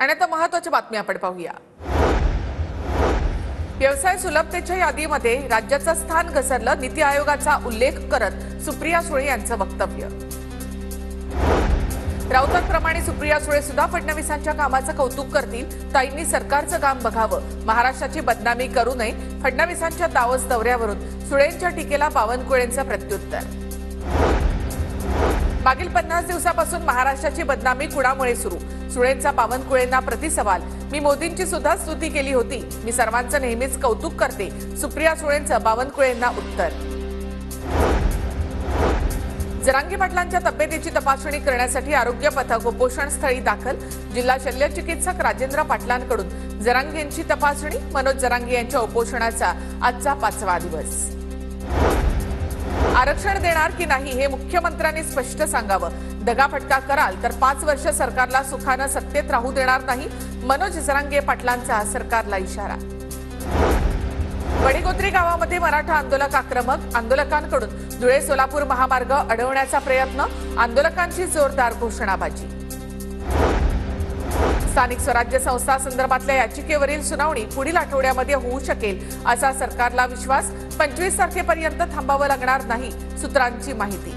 आणि आता महत्त्वाची बातमी आपण पाहूया। व्यवसाय सुलभतेच्या यादीमध्ये राज्याचं स्थान घसरलं, नीती आयोगाचा उल्लेख करत सुप्रिया सुळे यांचं वक्तव्य। राऊतांप्रमाणे सुप्रिया सुळे सुद्धा फडणवीसांच्या कामाचं कौतुक करतील। ताईंनी सरकारचं काम बघावं, महाराष्ट्राची बदनामी करू नये। फडणवीसांच्या दावोस दौऱ्यावरून सुळेंच्या टीकेला बावनकुळेंचं प्रत्युत्तर। मागील 50 दिवसापासून महाराष्ट्राची बदनामी कुणामुळे सुरू? सुळेंचा बावनकुळेंना प्रतिसवाल। मी मोदींची सुद्धा स्तुती केली होती, मी सर्वांचं नेहमीच कौतुक करते। सुप्रिया सुळेंचं बावनकुळेंना उत्तर। जरांगे पाटलांच्या तब्येतीची तपासणी करण्यासाठी आरोग्य पथक उपोषण स्थळी दाखल। जिल्हा शल्य चिकित्सक राजेंद्र पाटलांकडून जरांगे यांची तपासणी। मनोज जरांगे यांच्या उपोषणाचा आजचा 5वा दिवस। आरक्षण देणार की नाही हे मुख्यमंत्र्यांनी स्पष्ट सांगावं। दगाफटका कराल तर 5 वर्ष सरकारला सुखानं सत्तेत राहू देणार नाही। मनोज जरांगे पाटलांचा सरकारला इशारा। बडीगोत्री गावामध्ये मराठा आंदोलक आक्रमक। आंदोलकांकडून धुळे सोलापूर महामार्ग अडवण्याचा प्रयत्न। आंदोलकांची जोरदार घोषणाबाजी। स्थानिक स्वराज्य संस्था संदर्भातल्या याचिकेवरील सुनावणी पुढील आठवड्यामध्ये होऊ शकेल असा सरकारला विश्वास। 25 तारखेपर्यंत थांबावं लागणार नाही, सूत्रांची माहिती।